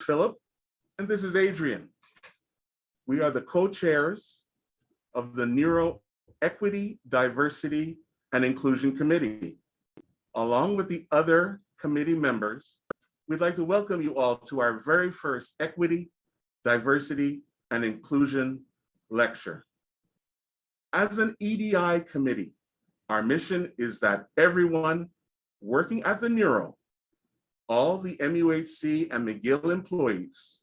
Philip, and this is Adrian. We are the co-chairs of the Neuro Equity, Diversity, and Inclusion Committee. Along with the other committee members, we'd like to welcome you all to our very first Equity, Diversity, and Inclusion lecture. As an EDI committee, our mission is that everyone working at the Neuro, all the MUHC and McGill employees,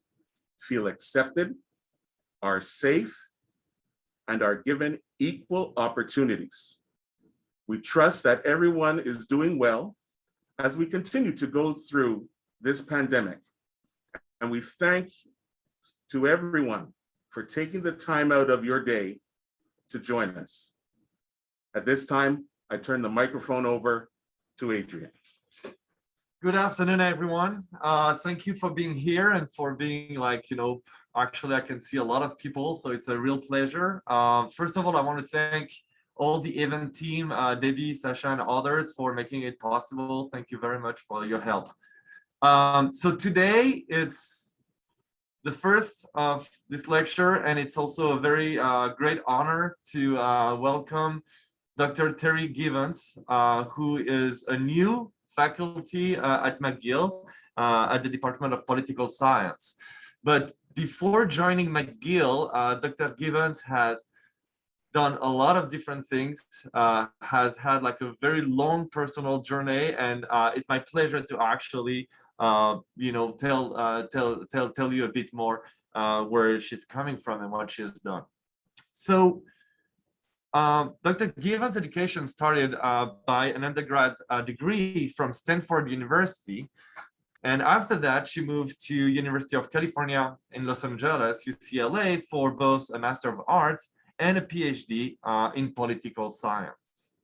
feel accepted, are safe, and are given equal opportunities. We trust that everyone is doing well as we continue to go through this pandemic. And we thank to everyone for taking the time out of your day to join us. At this time, I turn the microphone over to Adrian. Good afternoon, everyone. Thank you for being here and for being actually I can see a lot of people, so it's a real pleasure. First of all, I want to thank all the event team, Debbie, Sasha, and others for making it possible. Thank you very much for your help. So today it's the first of this lecture, and it's also a very great honor to welcome Dr. Terri Givens, who is a new faculty at McGill at the Department of Political Science. But before joining McGill, Dr. Givens has done a lot of different things, has had like a very long personal journey, and it's my pleasure to actually tell you a bit more where she's coming from and what she has done. So Dr. Givens' education started by an undergrad degree from Stanford University. And after that, she moved to University of California in Los Angeles, UCLA, for both a Master of Arts and a PhD in political science.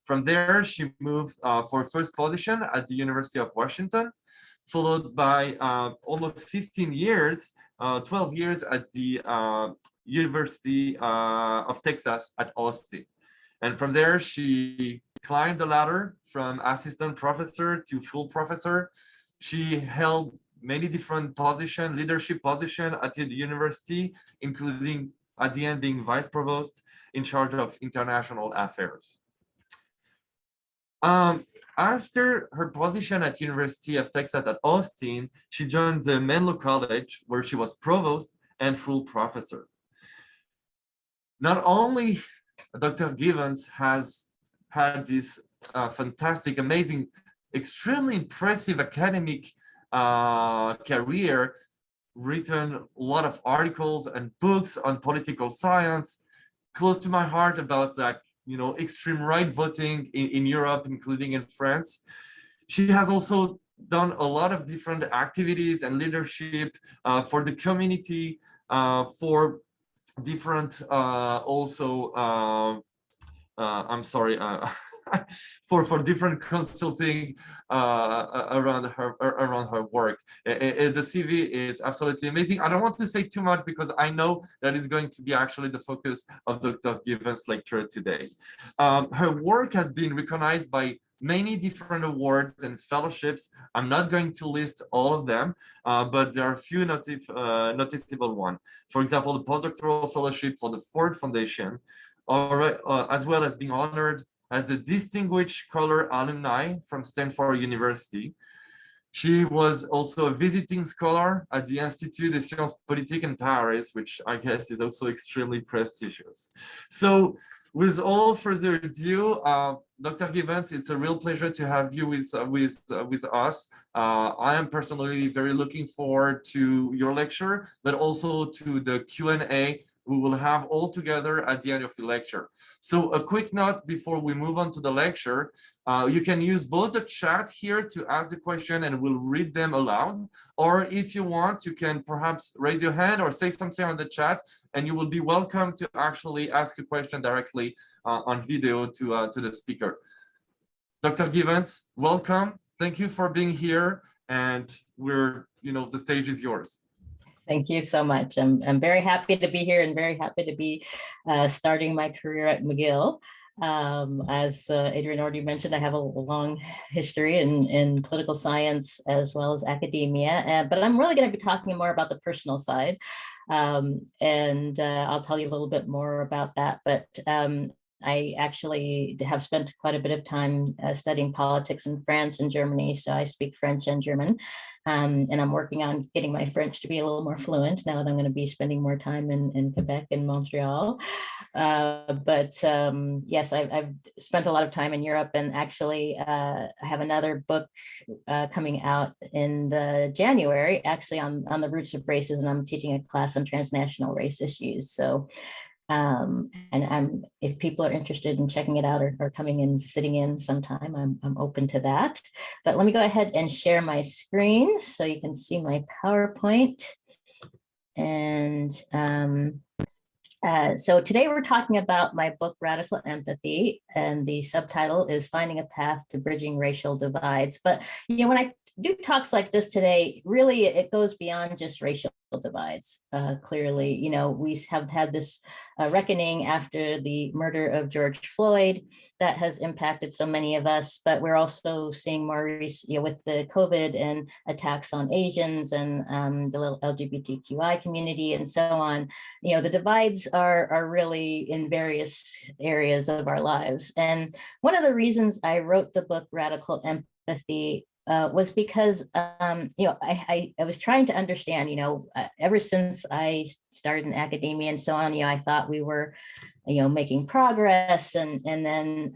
From there, she moved for first position at the University of Washington, followed by almost 15 years, 12 years at the University of Texas at Austin. And from there, she climbed the ladder from assistant professor to full professor. She held many different positions, leadership positions at the university, including at the end being Vice-Provost in charge of international affairs. After her position at University of Texas at Austin, she joined the Menlo College, where she was provost and full professor. Not only Dr. Givens has had this fantastic, amazing, extremely impressive academic career, written a lot of articles and books on political science, close to my heart about extreme right voting in Europe, including in France. She has also done a lot of different activities and leadership for the community, for different for different consulting around her work. The CV is absolutely amazing. I don't want to say too much because I know that is going to be actually the focus of Dr. Givens' lecture today. Her work has been recognized by many different awards and fellowships. I'm not going to list all of them, but there are a few noticeable ones. For example, the postdoctoral fellowship for the Ford Foundation, as well as being honored as the Distinguished Scholar Alumni from Stanford University. She was also a visiting scholar at the Institut des Sciences Politiques in Paris, which I guess is also extremely prestigious. So with all further ado, Dr. Givens, it's a real pleasure to have you with us. I am personally very looking forward to your lecture, but also to the Q&A we will have all together at the end of the lecture. So a quick note before we move on to the lecture, you can use both the chat here to ask the question and we'll read them aloud, or if you want, you can perhaps raise your hand or say something on the chat and you will be welcome to actually ask a question directly on video to the speaker. Dr. Givens, welcome. Thank you for being here, and the stage is yours. Thank you so much. I'm very happy to be here and very happy to be starting my career at McGill. As Adrian already mentioned, I have a long history in political science as well as academia, but I'm really going to be talking more about the personal side. And I'll tell you a little bit more about that. But I actually have spent quite a bit of time studying politics in France and Germany, so I speak French and German. And I'm working on getting my French to be a little more fluent now that I'm going to be spending more time in Quebec and Montreal. Yes, I've spent a lot of time in Europe, and actually I have another book coming out in January, actually on the roots of races, and I'm teaching a class on transnational race issues. So if people are interested in checking it out or coming in, sitting in sometime, I'm open to that. But let me go ahead and share my screen so you can see my PowerPoint. And so today we're talking about my book, Radical Empathy, and the subtitle is Finding a Path to Bridging Racial Divides. But when I do talks like this today, really it goes beyond just racial divides. Clearly, we have had this reckoning after the murder of George Floyd that has impacted so many of us, but we're also seeing more with the COVID and attacks on Asians and the LGBTQI community and so on. The divides are really in various areas of our lives. And one of the reasons I wrote the book Radical Empathy was because, I was trying to understand, ever since I started in academia and so on, I thought we were, making progress. And then,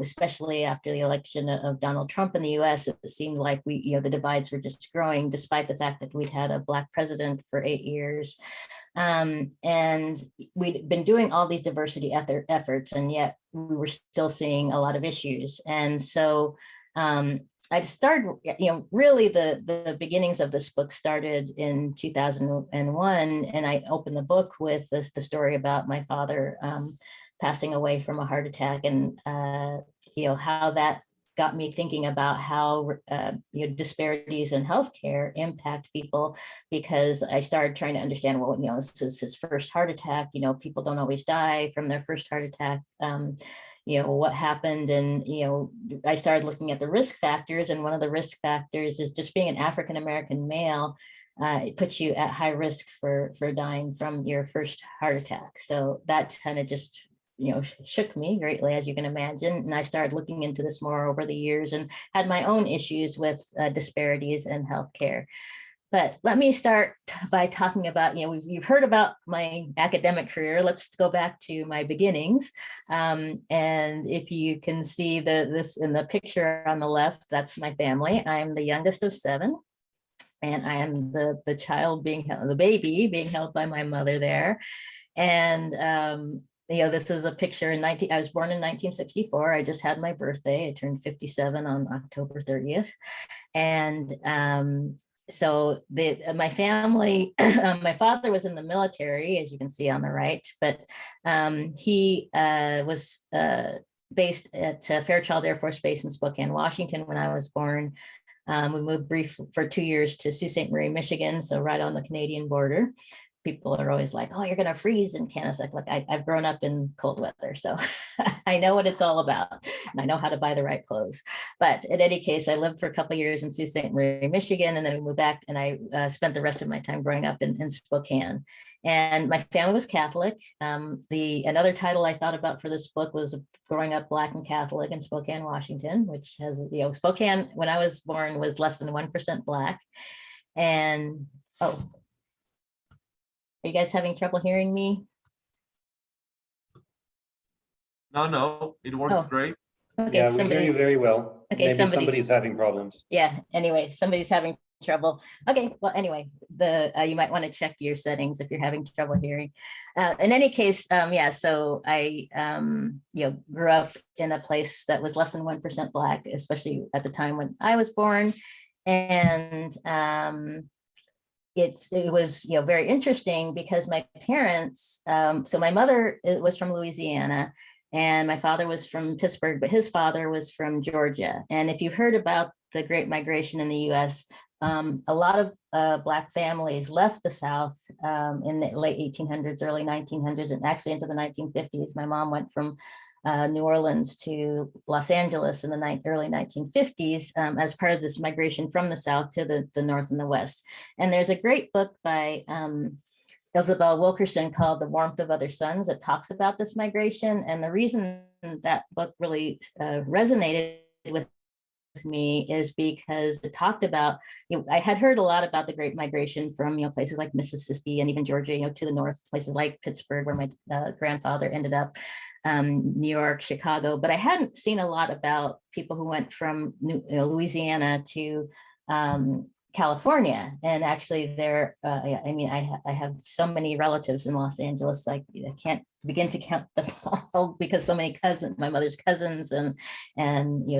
especially after the election of Donald Trump in the US, it seemed like the divides were just growing, despite the fact that we'd had a Black president for 8 years. And we'd been doing all these diversity efforts, and yet we were still seeing a lot of issues. And so, I started, really the beginnings of this book started in 2001, and I opened the book with the story about my father passing away from a heart attack, and how that got me thinking about how disparities in healthcare impact people, because I started trying to understand, well, this is his first heart attack. People don't always die from their first heart attack. What happened, and I started looking at the risk factors, and one of the risk factors is just being an African-American male. It puts you at high risk for dying from your first heart attack. So that kind of just shook me greatly, as you can imagine. And I started looking into this more over the years and had my own issues with disparities in healthcare. But let me start by talking about, you've heard about my academic career. Let's go back to my beginnings. And if you can see this in the picture on the left, that's my family. I'm the youngest of 7. And I am the child the baby being held by my mother there. And this is a picture I was born in 1964. I just had my birthday. I turned 57 on October 30th. And so my family, my father was in the military, as you can see on the right, but he was based at Fairchild Air Force Base in Spokane, Washington when I was born. We moved briefly for 2 years to Sault Ste. Marie, Michigan, so right on the Canadian border. People are always like, oh, you're going to freeze in Canada. Like, I've grown up in cold weather, so I know what it's all about, and I know how to buy the right clothes. But in any case, I lived for a couple of years in Sault Ste. Marie, Michigan, and then we moved back, and I spent the rest of my time growing up in Spokane. And my family was Catholic. Another title I thought about for this book was Growing Up Black and Catholic in Spokane, Washington, which has, Spokane, when I was born, was less than 1% Black. And, are you guys having trouble hearing me? No, it works great. Okay, yeah, we hear you very well. Okay, maybe somebody's having problems. Yeah, anyway, somebody's having trouble. Okay, well, anyway, you might want to check your settings if you're having trouble hearing. In any case, so I grew up in a place that was less than 1% Black, especially at the time when I was born. And it was very interesting because my parents, so my mother was from Louisiana, and my father was from Pittsburgh, but his father was from Georgia. And if you've heard about the Great Migration in the US, a lot of Black families left the South in the late 1800s, early 1900s, and actually into the 1950s. My mom went from New Orleans to Los Angeles in the early 1950s as part of this migration from the South to the North and the West. And there's a great book by Isabel Wilkerson called The Warmth of Other Suns that talks about this migration. And the reason that book really resonated with me is because it talked about, I had heard a lot about the Great Migration from, places like Mississippi and even Georgia, to the North, places like Pittsburgh, where my grandfather ended up, New York, Chicago, but I hadn't seen a lot about people who went from Louisiana to California. And actually there, I have so many relatives in Los Angeles, like I can't begin to count them all because so many my mother's cousins and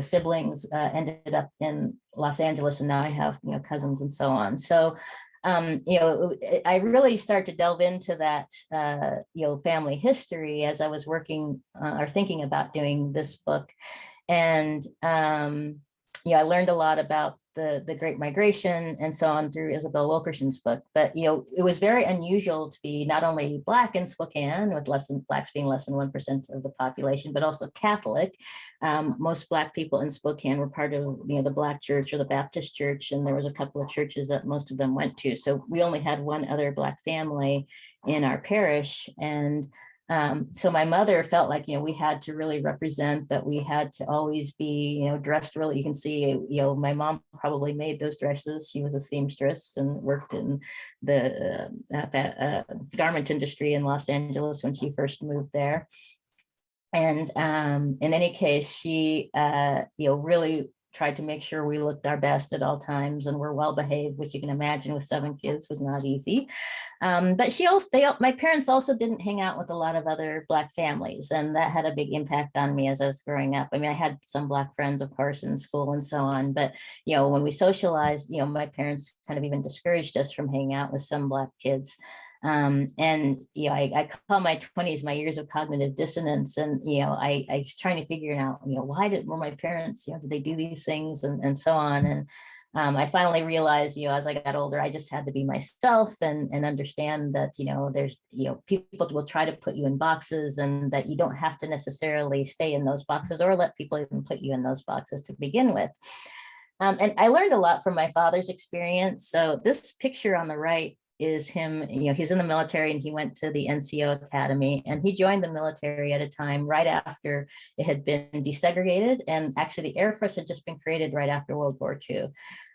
siblings ended up in Los Angeles, and now I have cousins and so on. So I really start to delve into that family history as I was working or thinking about doing this book. And I learned a lot about the Great Migration and so on through Isabel Wilkerson's book. But it was very unusual to be not only Black in Spokane, with Blacks being less than 1% of the population, but also Catholic. Most Black people in Spokane were part of the Black church or the Baptist church, and there was a couple of churches that most of them went to. So we only had one other Black family in our parish. And so my mother felt like, we had to really represent, that we had to always be, dressed really. You can see, my mom probably made those dresses. She was a seamstress and worked in the garment industry in Los Angeles when she first moved there. And in any case, she, really tried to make sure we looked our best at all times and were well behaved, which you can imagine with 7 kids was not easy. But my parents also didn't hang out with a lot of other Black families, and that had a big impact on me as I was growing up. I mean, I had some Black friends, of course, in school and so on, but when we socialized, my parents kind of even discouraged us from hanging out with some Black kids. I call my 20s my years of cognitive dissonance, and I was trying to figure out why were my parents, did they do these things and so on. And I finally realized, as I got older, I just had to be myself and understand that, there's, people will try to put you in boxes, and that you don't have to necessarily stay in those boxes or let people even put you in those boxes to begin with. And I learned a lot from my father's experience. So this picture on the right is him, he's in the military, and he went to the NCO Academy, and he joined the military at a time right after it had been desegregated. And actually the Air Force had just been created right after World War II.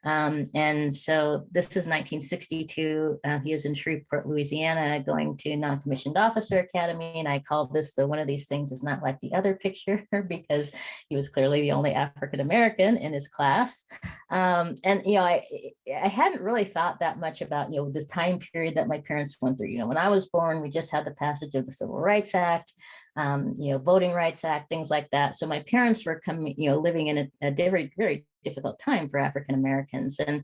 And so this is 1962. He was in Shreveport, Louisiana, going to Non-Commissioned Officer Academy. And I call this one of these things is not like the other picture, because he was clearly the only African-American in his class. And, I hadn't really thought that much about, the time period that my parents went through. When I was born, we just had the passage of the Civil Rights Act, Voting Rights Act, things like that. So my parents were living in a very, very difficult time for African Americans. And,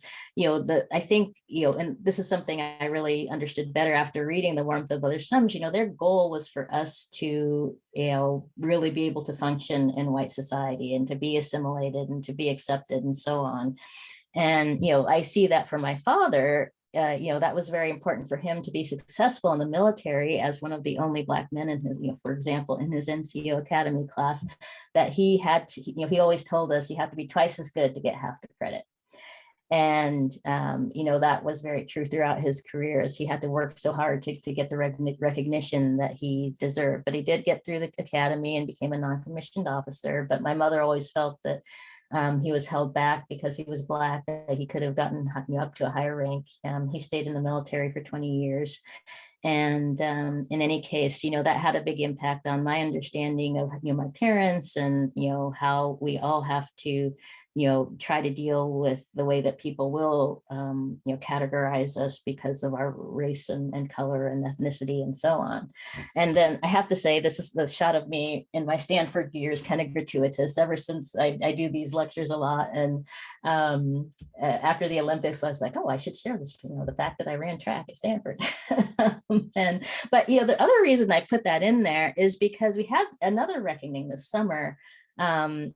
I think, and this is something I really understood better after reading The Warmth of Other Suns, their goal was for us to, really be able to function in white society and to be assimilated and to be accepted and so on. And, I see that for my father. That was very important for him to be successful in the military as one of the only Black men in his, for example, in his NCO Academy class, that he had to, he always told us you have to be twice as good to get half the credit. And, that was very true throughout his career, as he had to work so hard to get the recognition that he deserved. But he did get through the academy and became a non-commissioned officer. But my mother always felt that he was held back because he was Black, that he could have gotten up to a higher rank. He stayed in the military for 20 years. And in any case, that had a big impact on my understanding of, my parents and, how we all have to, try to deal with the way that people will, categorize us because of our race and color and ethnicity and so on. And then I have to say, this is the shot of me in my Stanford years, kind of gratuitous ever since I do these lectures a lot. And after the Olympics, I was like, oh, I should share this, the fact that I ran track at Stanford. But the other reason I put that in there is because we had another reckoning this summer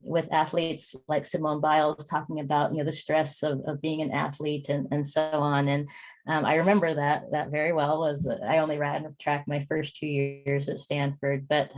with athletes like Simone Biles talking about, the stress of being an athlete and so on. And I remember that very well. I only ran track my first 2 years at Stanford, but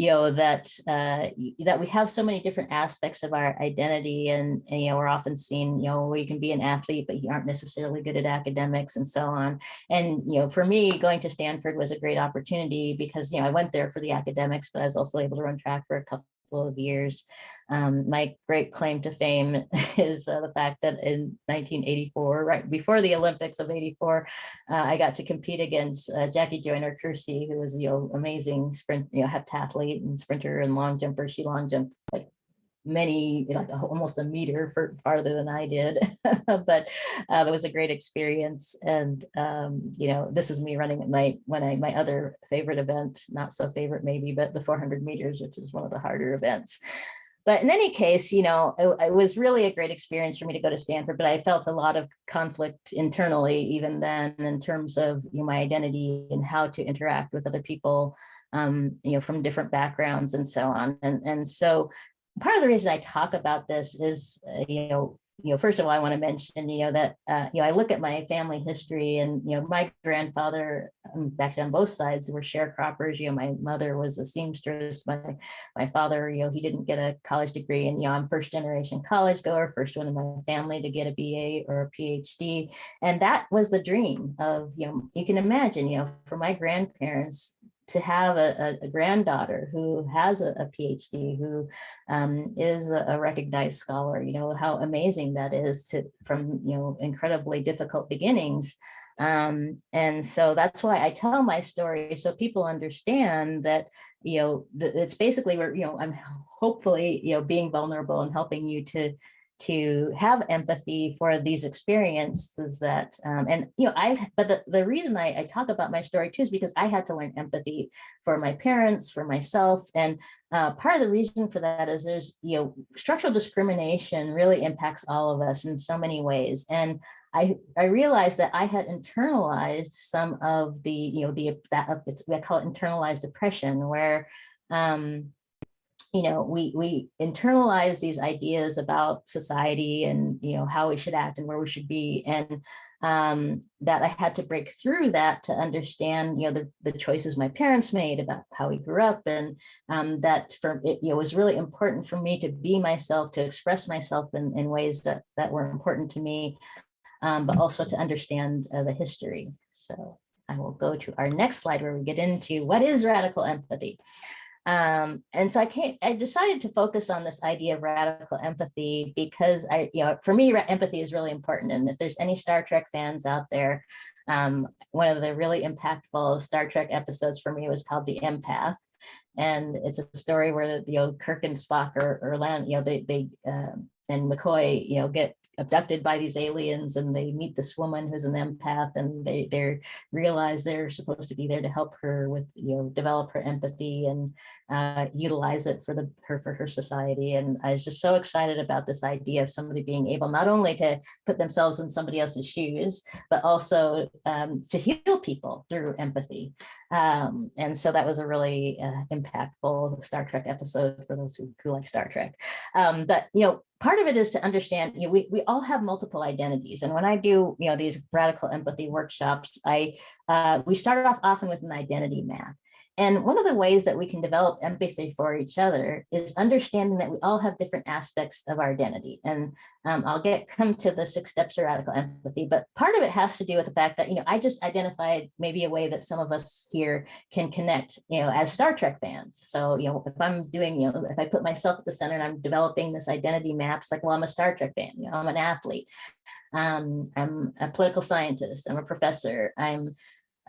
that we have so many different aspects of our identity, and we're often seen, where you can be an athlete, but you aren't necessarily good at academics and so on. And, for me, going to Stanford was a great opportunity because, I went there for the academics, but I was also able to run track for a couple of years. My great claim to fame is the fact that in 1984, right before the Olympics of '84, I got to compete against Jackie Joyner Kersey, who was amazing sprint, heptathlete and sprinter and long jumper. She long jumped like almost a meter farther than I did. But it was a great experience. And this is me running my other favorite event, not so favorite maybe, but the 400 meters, which is one of the harder events. But in any case, it was really a great experience for me to go to Stanford, but I felt a lot of conflict internally, even then, in terms of my identity and how to interact with other people, from different backgrounds and so on. And so part of the reason I talk about this is, first of all, I want to mention, that, I look at my family history, and, my grandfather, back on both sides, were sharecroppers. My mother was a seamstress. My father, he didn't get a college degree, and, I'm first generation college goer, first one in my family to get a BA or a PhD. And that was the dream of, you can imagine, for my grandparents, to have a granddaughter who has a PhD, who is a recognized scholar, how amazing that is from incredibly difficult beginnings. And so that's why I tell my story, so people understand that, it's basically where, I'm hopefully, being vulnerable and helping you to have empathy for these experiences that, but the reason I talk about my story too is because I had to learn empathy for my parents, for myself. And part of the reason for that is there's, structural discrimination really impacts all of us in so many ways. And I realized that I had internalized some of the, I call it internalized oppression, where, we internalize these ideas about society and, how we should act and where we should be. And that I had to break through that to understand, the choices my parents made about how we grew up. And that for it, was really important for me to be myself, to express myself in ways that were important to me, but also to understand the history. So I will go to our next slide where we get into what is radical empathy. And so I decided to focus on this idea of radical empathy because for me, empathy is really important. And if there's any Star Trek fans out there, one of the really impactful Star Trek episodes for me was called The Empath. And it's a story where Kirk and Spock or Land, they and McCoy, get abducted by these aliens, and they meet this woman who's an empath, and they realize they're supposed to be there to help her with, develop her empathy and utilize it for her society. And I was just so excited about this idea of somebody being able not only to put themselves in somebody else's shoes, but also to heal people through empathy. And so that was a really impactful Star Trek episode for those who like Star Trek. But, part of it is to understand, we all have multiple identities. And when I do, these radical empathy workshops, we start off often with an identity map. And one of the ways that we can develop empathy for each other is understanding that we all have different aspects of our identity. And I'll come to the 6 steps to radical empathy, but part of it has to do with the fact that, I just identified maybe a way that some of us here can connect, as Star Trek fans. So, if I'm doing, if I put myself at the center and I'm developing this identity map, it's like, well, I'm a Star Trek fan, I'm an athlete, I'm a political scientist, I'm a professor, I'm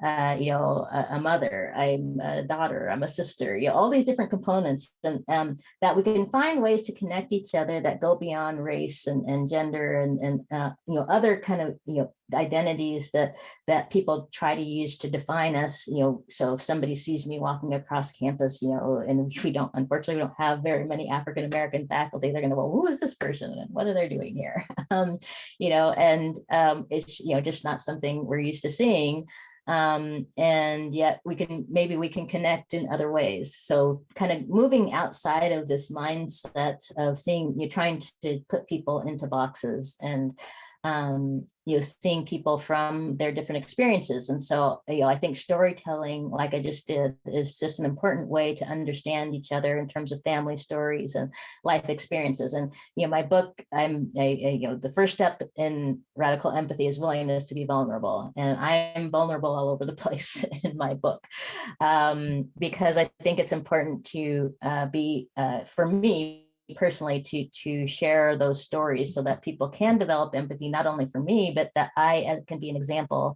a mother, I'm a daughter, I'm a sister, all these different components, and that we can find ways to connect each other that go beyond race and gender and other kind of, identities that people try to use to define us, so if somebody sees me walking across campus, and unfortunately, we don't have very many African-American faculty, they're going to, well, who is this person and what are they doing here? It's, just not something we're used to seeing. And yet we can connect in other ways. So kind of moving outside of this mindset of trying to put people into boxes. And seeing people from their different experiences. And so, I think storytelling, like I just did, is just an important way to understand each other in terms of family stories and life experiences. And, my book, the first step in radical empathy is willingness to be vulnerable. And I am vulnerable all over the place in my book, because I think it's important to for me, personally, to share those stories so that people can develop empathy, not only for me, but that I can be an example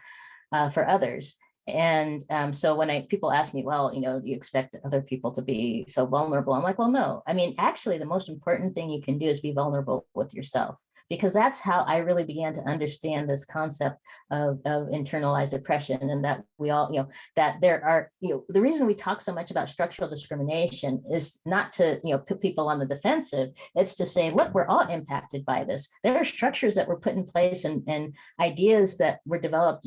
for others. And so when people ask me, well, do you expect other people to be so vulnerable? I'm like, well, no. I mean, actually, the most important thing you can do is be vulnerable with yourself, because that's how I really began to understand this concept of internalized oppression, and that we all, that there are, the reason we talk so much about structural discrimination is not to, put people on the defensive. It's to say, look, we're all impacted by this. There are structures that were put in place and ideas that were developed,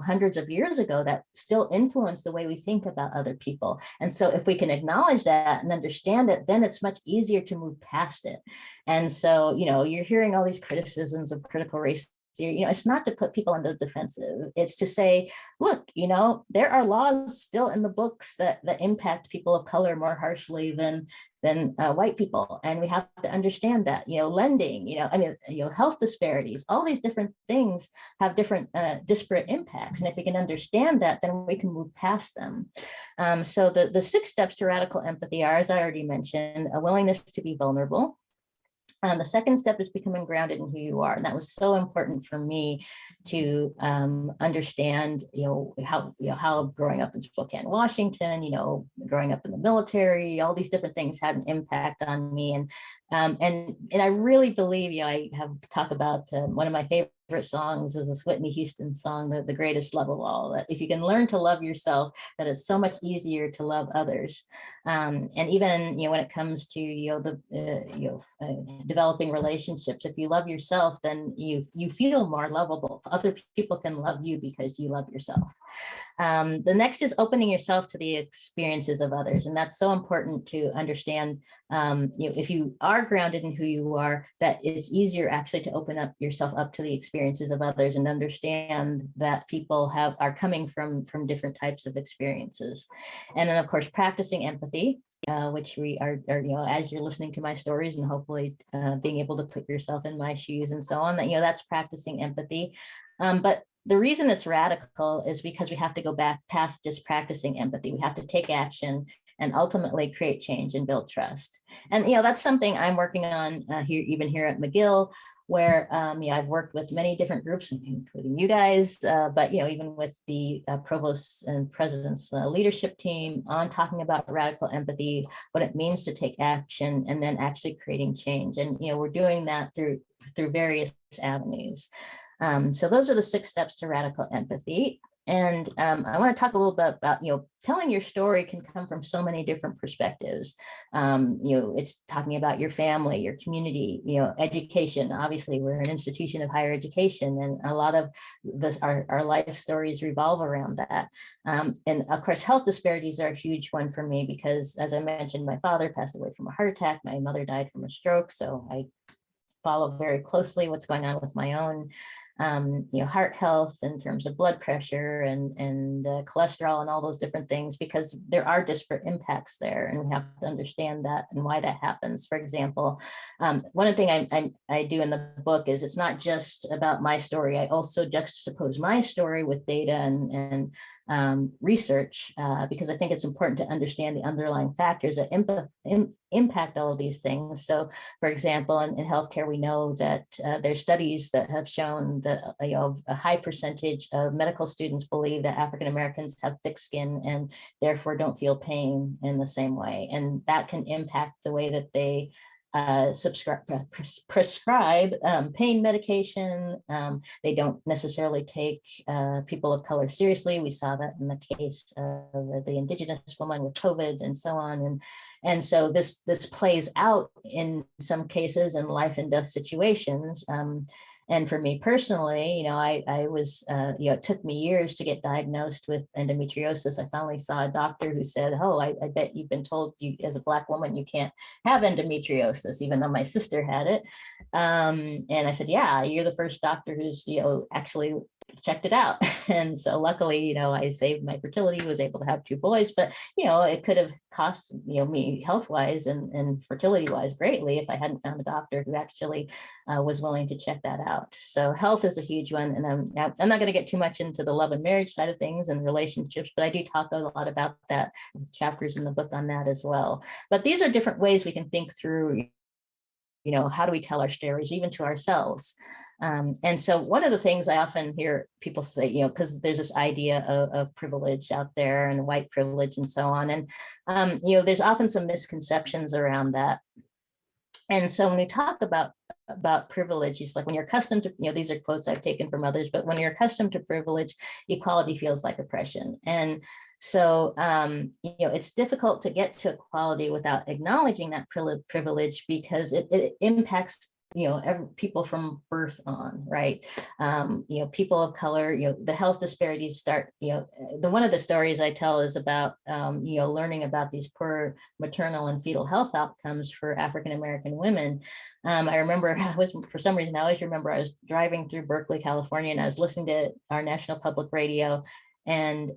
hundreds of years ago that still influence the way we think about other people. And so if we can acknowledge that and understand it, then it's much easier to move past it. And so, you're hearing all these criticisms of critical race theory. It's not to put people on the defensive. It's to say, look, there are laws still in the books that impact people of color more harshly than white people. And we have to understand that, lending, health disparities, all these different things have different disparate impacts. And if we can understand that, then we can move past them. So the 6 steps to radical empathy are, as I already mentioned, a willingness to be vulnerable. The second step is becoming grounded in who you are. And that was so important for me to understand, how growing up in Spokane, Washington, growing up in the military, all these different things had an impact on me. And I really believe, I have talked about one of my favorite songs is this Whitney Houston song, the greatest love of all, that if you can learn to love yourself, that it's so much easier to love others. And even, when it comes to, developing relationships, if you love yourself, then you feel more lovable. Other people can love you because you love yourself. The next is opening yourself to the experiences of others. And that's so important to understand, if you are grounded in who you are, that it's easier actually to open up yourself up to the experiences of others and understand that people are coming from different types of experiences. And then, of course, practicing empathy, which we are, as you're listening to my stories and hopefully being able to put yourself in my shoes and so on, that, that's practicing empathy. But the reason it's radical is because we have to go back past just practicing empathy. We have to take action and ultimately create change and build trust. And, that's something I'm working on here at McGill, where I've worked with many different groups, including you guys, but even with the provosts and president's leadership team on talking about radical empathy, what it means to take action, and then actually creating change. And we're doing that through various avenues. So those are the 6 steps to radical empathy. And I want to talk a little bit about, telling your story can come from so many different perspectives. It's talking about your family, your community, education. Obviously, we're an institution of higher education, and a lot of our life stories revolve around that. And of course, health disparities are a huge one for me because, as I mentioned, my father passed away from a heart attack. My mother died from a stroke. So I follow very closely what's going on with my own heart health in terms of blood pressure and cholesterol and all those different things, because there are disparate impacts there, and we have to understand that and why that happens. For example, one thing I do in the book is it's not just about my story. I also juxtapose my story with data and research, because I think it's important to understand the underlying factors that impact all of these things. So, for example, in healthcare, we know that there's studies that have shown that a high percentage of medical students believe that African Americans have thick skin and therefore don't feel pain in the same way, and that can impact the way that they prescribe pain medication. They don't necessarily take people of color seriously. We saw that in the case of the Indigenous woman with COVID and so on. And so this plays out in some cases in life and death situations. And for me personally, I was, it took me years to get diagnosed with endometriosis. I finally saw a doctor who said, oh, I bet you've been told you as a Black woman, you can't have endometriosis, even though my sister had it. And I said, yeah, you're the first doctor who's, actually checked it out. And so luckily, I saved my fertility, was able to have 2 boys, but, it could have cost, me health-wise and fertility-wise greatly if I hadn't found a doctor who actually was willing to check that out. So health is a huge one. And I'm not going to get too much into the love and marriage side of things and relationships, but I do talk a lot about that, chapters in the book on that as well. But these are different ways we can think through, how do we tell our stories, even to ourselves? And so one of the things I often hear people say, because there's this idea of privilege out there and white privilege and so on. And, there's often some misconceptions around that. And so when we talk about privilege, it's like when you're accustomed to, these are quotes I've taken from others, but when you're accustomed to privilege, equality feels like oppression. And so, it's difficult to get to equality without acknowledging that privilege, because it impacts people from birth on, right? People of color, the health disparities start, one of the stories I tell is about, learning about these poor maternal and fetal health outcomes for African-American women. I remember for some reason, I always remember I was driving through Berkeley, California, and I was listening to our national public radio, and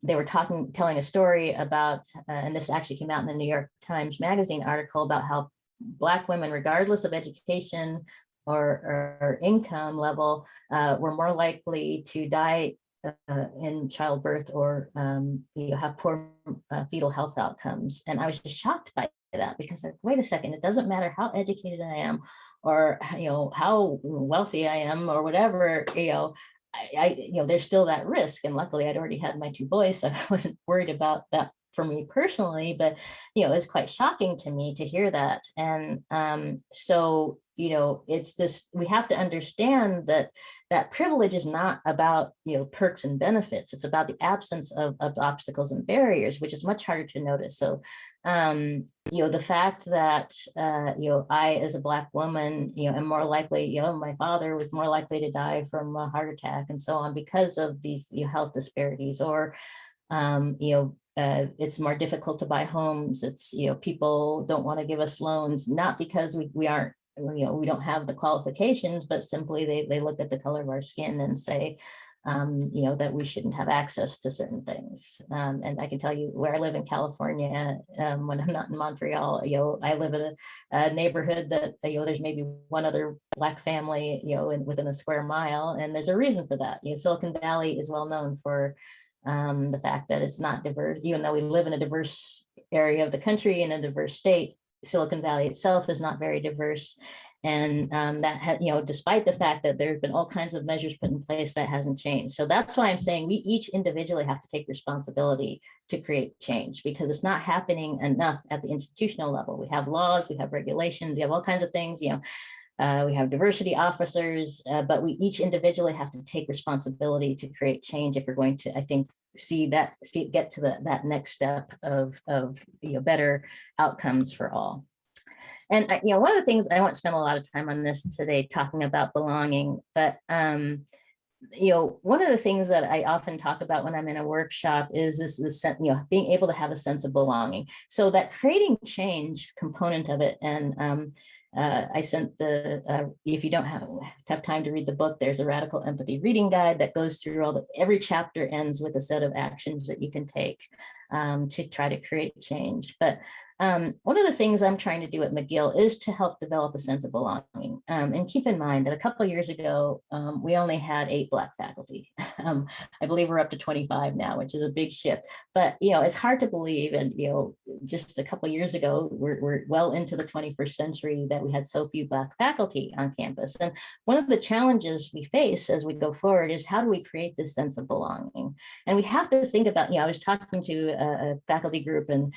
they were telling a story about, and this actually came out in the New York Times Magazine article about how Black women, regardless of education or income level, were more likely to die in childbirth or have poor fetal health outcomes. And I was just shocked by that, because like, wait a second, it doesn't matter how educated I am or how wealthy I am or whatever, there's still that risk. And luckily I'd already had my 2 boys, so I wasn't worried about that for me personally, but it's quite shocking to me to hear that. And so it's this, we have to understand that privilege is not about perks and benefits. It's about the absence of obstacles and barriers, which is much harder to notice. So the fact that I, as a Black woman, am more likely, my father was more likely to die from a heart attack and so on because of these health disparities, or it's more difficult to buy homes. It's, people don't want to give us loans, not because we aren't, we don't have the qualifications, but simply they look at the color of our skin and say, that we shouldn't have access to certain things. And I can tell you where I live in California, when I'm not in Montreal, I live in a neighborhood that, there's maybe one other Black family, within a square mile. And there's a reason for that. Silicon Valley is well known for the fact that it's not diverse, even though we live in a diverse area of the country in a diverse state. Silicon Valley itself is not very diverse. And that had, despite the fact that there have been all kinds of measures put in place, that hasn't changed. So that's why I'm saying we each individually have to take responsibility to create change, because it's not happening enough at the institutional level. We have laws, we have regulations, we have all kinds of things, we have diversity officers, but we each individually have to take responsibility to create change if we're going to, I think, get to that next step of better outcomes for all. And one of the things, I won't spend a lot of time on this today talking about belonging, but one of the things that I often talk about when I'm in a workshop is this being able to have a sense of belonging. So that creating change component of it, and I sent if you don't have time to read the book, there's a radical empathy reading guide that goes through every chapter ends with a set of actions that you can take to try to create change. But one of the things I'm trying to do at McGill is to help develop a sense of belonging. And keep in mind that a couple of years ago, we only had 8 Black faculty. I believe we're up to 25 now, which is a big shift. But it's hard to believe, and just a couple of years ago, we're well into the 21st century that we had so few Black faculty on campus. And one of the challenges we face as we go forward is, how do we create this sense of belonging? And we have to think about, I was talking to a faculty group, and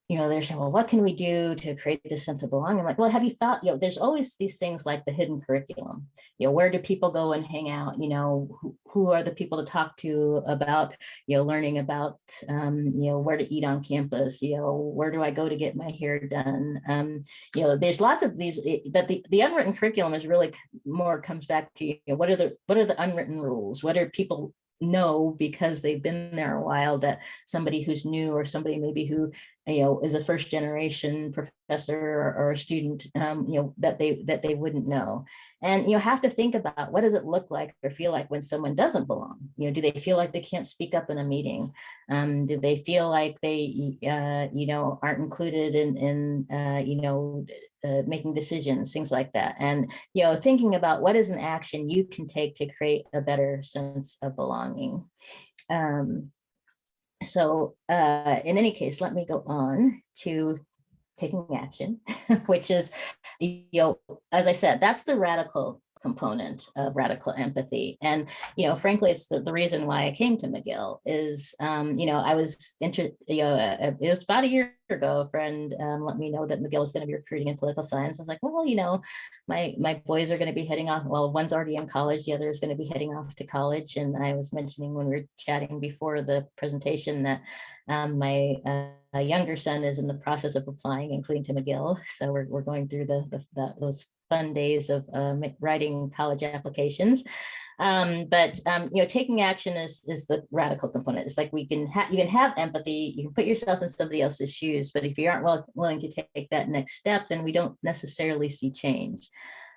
they're saying, well, what can we do to create this sense of belonging? I'm like, well, have you thought, there's always these things like the hidden curriculum. Where do people go and hang out? Who are the people to talk to about, learning about, where to eat on campus? Where do I go to get my hair done? There's lots of these, but the unwritten curriculum is really more comes back to, what are the unwritten rules? What are people know because they've been there a while that somebody who's new or somebody maybe who is a first generation professor or a student that they wouldn't know. And you have to think about, what does it look like or feel like when someone doesn't belong? Do they feel like they can't speak up in a meeting? Do they feel like they aren't included in making decisions, things like that? And thinking about what is an action you can take to create a better sense of belonging. So in any case, let me go on to taking action, which is, as I said, that's the radical component of radical empathy. And, frankly, it's the reason why I came to McGill is, I was, it was about a year ago, a friend let me know that McGill was going to be recruiting in political science. I was like, well, my boys are going to be heading off. Well, one's already in college. The other is going to be heading off to college. And I was mentioning when we were chatting before the presentation that my younger son is in the process of applying, including to McGill. So we're going through those fun days of writing college applications. But taking action is the radical component. It's like you can have empathy, you can put yourself in somebody else's shoes, but if you aren't willing to take that next step, then we don't necessarily see change.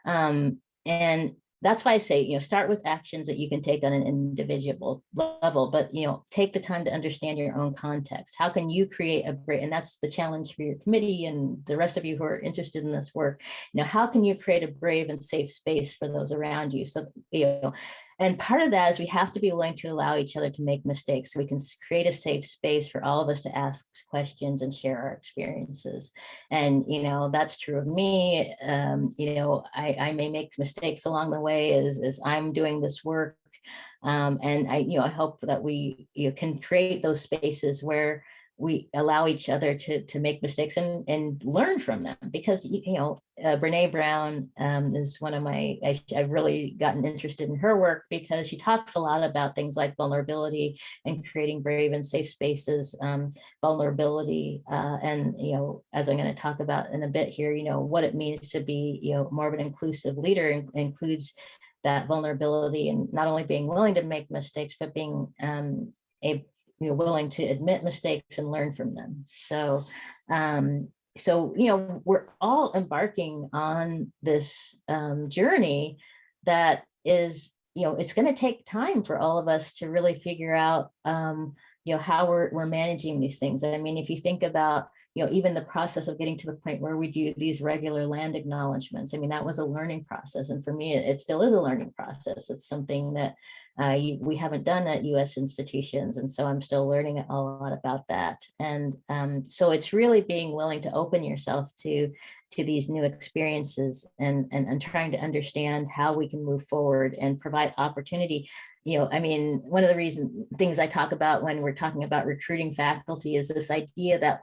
And that's why I say, start with actions that you can take on an individual level, but, take the time to understand your own context. How can you create and that's the challenge for your committee and the rest of you who are interested in this work, how can you create a brave and safe space for those around you? So, and part of that is we have to be willing to allow each other to make mistakes so we can create a safe space for all of us to ask questions and share our experiences. And, that's true of me. I may make mistakes along the way as I'm doing this work. And I hope that we can create those spaces where we allow each other to make mistakes and learn from them, because Brene Brown is one of I've really gotten interested in her work because she talks a lot about things like vulnerability and creating brave and safe spaces, vulnerability, and as I'm going to talk about in a bit here, what it means to be more of an inclusive leader includes that vulnerability and not only being willing to make mistakes, but being willing to admit mistakes and learn from them. So, we're all embarking on this journey that is, it's going to take time for all of us to really figure out, how we're managing these things. I mean, if you think about, even the process of getting to the point where we do these regular land acknowledgements, I mean, that was a learning process. And for me, it still is a learning process. It's something that we haven't done at US institutions. And so I'm still learning a lot about that. And so it's really being willing to open yourself to these new experiences and trying to understand how we can move forward and provide opportunity. I mean, one of the things I talk about when we're talking about recruiting faculty is this idea that,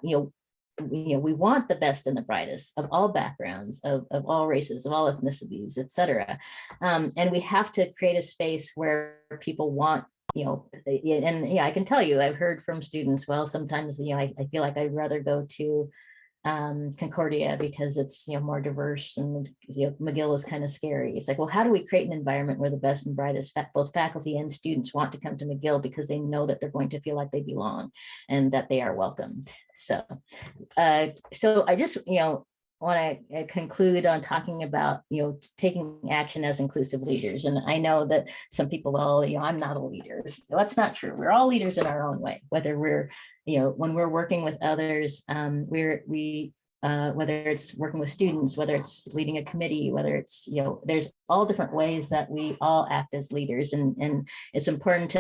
we want the best and the brightest of all backgrounds, of all races, of all ethnicities, et cetera. And we have to create a space where people want, and I can tell you, I've heard from students, well, sometimes, I feel like I'd rather go to Concordia because it's more diverse, and McGill is kind of scary. It's like, well, how do we create an environment where the best and brightest both faculty and students want to come to McGill because they know that they're going to feel like they belong and that they are welcome? So I just want to conclude on talking about taking action as inclusive leaders. And I know that some people, well, I'm not a leader. So that's not true. We're all leaders in our own way, whether we're when we're working with others, whether it's working with students, whether it's leading a committee, whether it's, there's all different ways that we all act as leaders. And it's important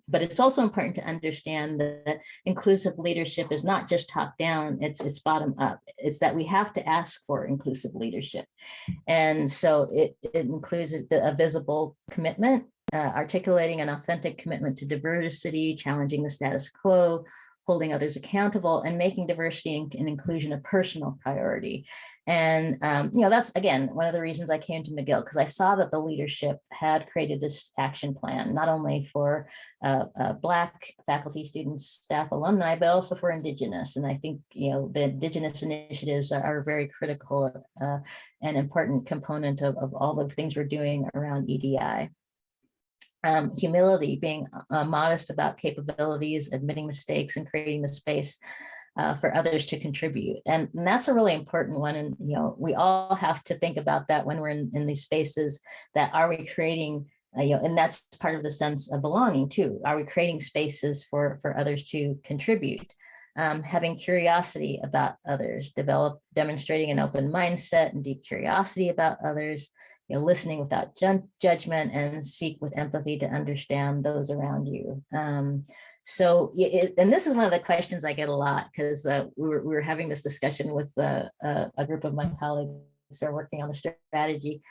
but it's also important to understand that inclusive leadership is not just top down, it's bottom up. It's that we have to ask for inclusive leadership. And so it includes a visible commitment, articulating an authentic commitment to diversity, challenging the status quo, holding others accountable, and making diversity and inclusion a personal priority. And, that's, again, one of the reasons I came to McGill, because I saw that the leadership had created this action plan, not only for Black faculty, students, staff, alumni, but also for Indigenous. And I think, the Indigenous initiatives are very critical and important component of all the things we're doing around EDI. Humility, being modest about capabilities, admitting mistakes, and creating the space for others to contribute. And that's a really important one. And, we all have to think about that when we're in these spaces, that are we creating, and that's part of the sense of belonging too. Are we creating spaces for others to contribute? Having curiosity about others, demonstrating an open mindset and deep curiosity about others, listening without judgment, and seek with empathy to understand those around you. And this is one of the questions I get a lot, because we were having this discussion with a group of my colleagues who are working on the strategy.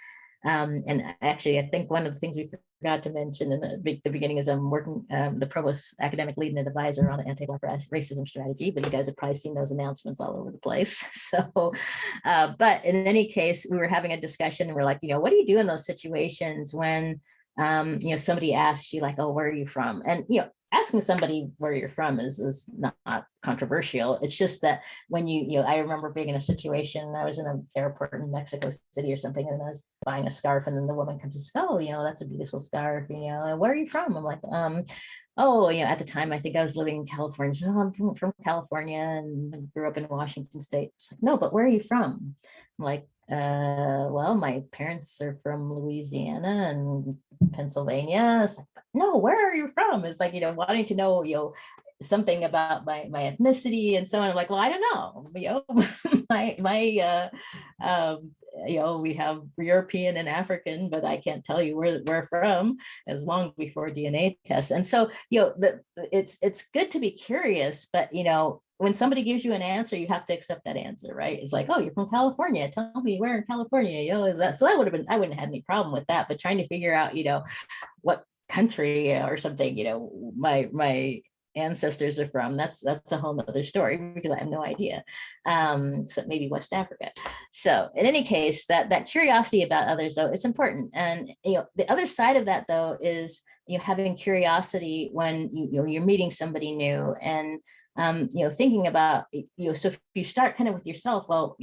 And actually, I think one of the things we forgot to mention in the beginning is I'm working the provost academic lead and advisor on the anti-Black racism strategy, but you guys have probably seen those announcements all over the place. So, but in any case, we were having a discussion and we're like, what do you do in those situations when, somebody asks you like, oh, where are you from? And, asking somebody where you're from is not controversial. It's just that when I remember being in a situation, I was in an airport in Mexico City or something, and I was buying a scarf, and then the woman comes and says, oh, that's a beautiful scarf, where are you from? I'm like, oh, at the time, I think I was living in California. So, I'm from California and grew up in Washington State. It's like, no, but where are you from? I'm like, well, my parents are from Louisiana and Pennsylvania. It's like, no, where are you from? It's like, wanting to know, something about my ethnicity and so on. I'm like, well, I don't know, we have European and African, but I can't tell you where we're from, as long before DNA tests. And so, it's good to be curious, but, when somebody gives you an answer, you have to accept that answer, right? It's like, oh, you're from California. Tell me where in California, is that? So I wouldn't have had any problem with that, but trying to figure out, what country or something, my ancestors are from, that's a whole nother story, because I have no idea, except maybe West Africa. So in any case, that curiosity about others, though, it's important. And the other side of that, though, is having curiosity when you're meeting somebody new, and thinking about, so if you start kind of with yourself, well,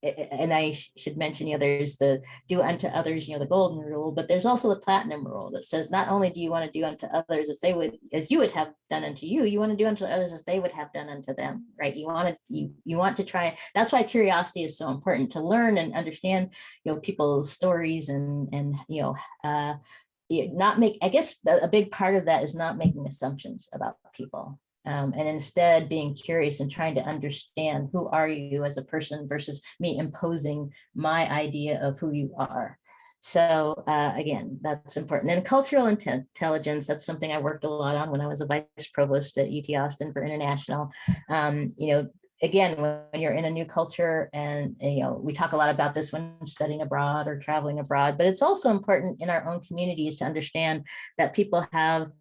and I should mention, there's the do unto others, the golden rule, but there's also the platinum rule that says, not only do you want to do unto others as you would have done unto you, you want to do unto others as they would have done unto them, right? You want to try. That's why curiosity is so important, to learn and understand, people's stories, and not make, I guess a big part of that is not making assumptions about people. And instead being curious and trying to understand, who are you as a person, versus me imposing my idea of who you are. So again, that's important. And cultural intelligence, that's something I worked a lot on when I was a vice provost at UT Austin for international. Again, when you're in a new culture, and we talk a lot about this when studying abroad or traveling abroad, but it's also important in our own communities to understand that people have.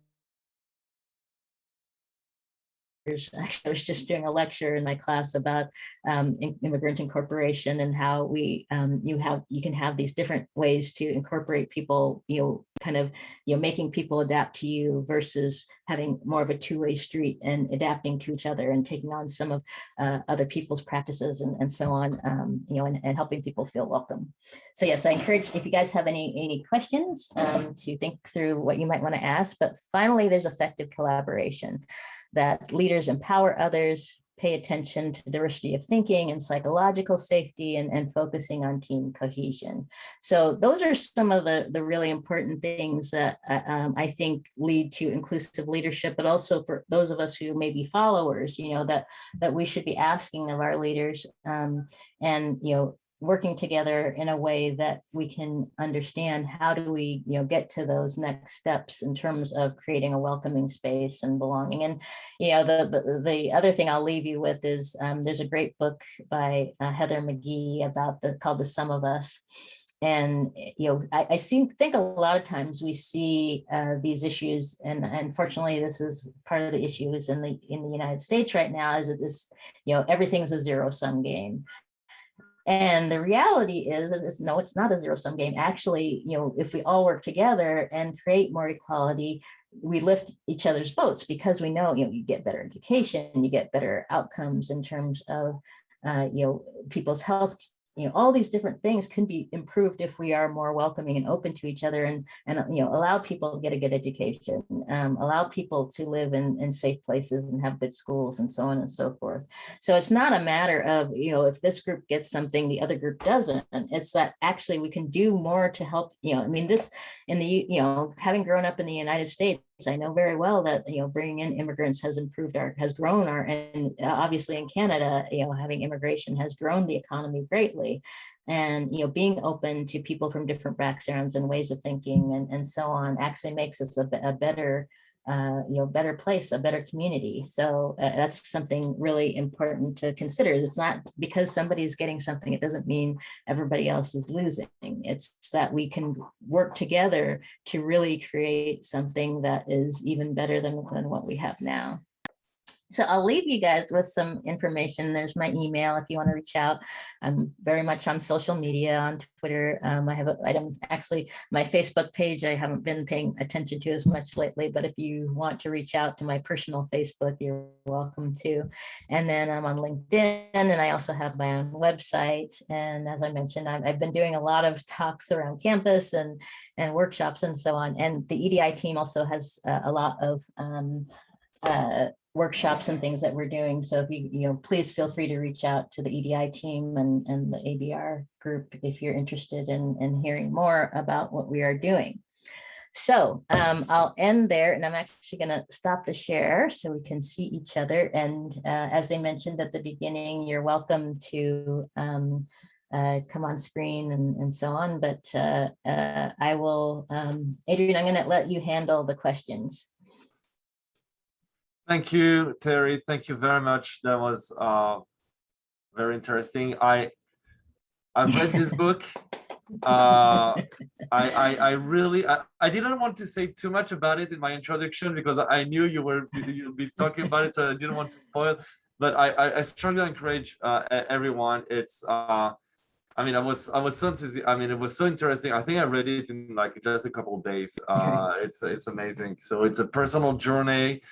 Actually, I was just doing a lecture in my class about immigrant incorporation, and how you can have these different ways to incorporate people, making people adapt to you, versus having more of a two-way street and adapting to each other and taking on some of other people's practices and so on, and helping people feel welcome. So yes, I encourage, if you guys have any questions, to think through what you might want to ask. But finally, there's effective collaboration, that leaders empower others, pay attention to diversity of thinking and psychological safety, and focusing on team cohesion. So those are some of the really important things that I think lead to inclusive leadership, but also for those of us who may be followers, that we should be asking of our leaders, and working together in a way that we can understand, how do we get to those next steps in terms of creating a welcoming space and belonging. And the other thing I'll leave you with is, there's a great book by Heather McGee called The Sum of Us. and I think a lot of times we see these issues, and unfortunately, this is part of the issues in the United States right now. Is this everything's a zero-sum game. And the reality is no, it's not a zero-sum game. Actually, if we all work together and create more equality, we lift each other's boats, because we know, you get better education, you get better outcomes in terms of, people's health. All these different things can be improved if we are more welcoming and open to each other, and allow people to get a good education, allow people to live in safe places and have good schools, and so on and so forth. So it's not a matter of, if this group gets something, the other group doesn't. It's that actually we can do more to help, this in the, having grown up in the United States, I know very well that, bringing in immigrants has grown our, and obviously in Canada, having immigration has grown the economy greatly. And, being open to people from different backgrounds and ways of thinking and so on actually makes us a better, better place, a better community. So that's something really important to consider. It's not because somebody's getting something, it doesn't mean everybody else is losing. It's that we can work together to really create something that is even better than what we have now. So I'll leave you guys with some information. There's my email if you want to reach out. I'm very much on social media, on Twitter. I have actually my Facebook page I haven't been paying attention to as much lately, but if you want to reach out to my personal Facebook, you're welcome to. And then I'm on LinkedIn, and I also have my own website. And as I mentioned, I've been doing a lot of talks around campus and workshops and so on. And the EDI team also has a lot of workshops and things that we're doing. So if you please feel free to reach out to the EDI team and the ABR group if you're interested in hearing more about what we are doing. So I'll end there, and I'm actually going to stop the share so we can see each other. And as I mentioned at the beginning, you're welcome to come on screen and so on. But I will, Adrian, I'm going to let you handle the questions. Thank you, Terry. Thank you very much. That was very interesting. I've read this book. I really didn't want to say too much about it in my introduction because I knew you'd be talking about it, so I didn't want to spoil. But I strongly encourage everyone. It's I was so enthusiastic. It was so interesting. I think I read it in like just a couple of days. It's amazing. So it's a personal journey.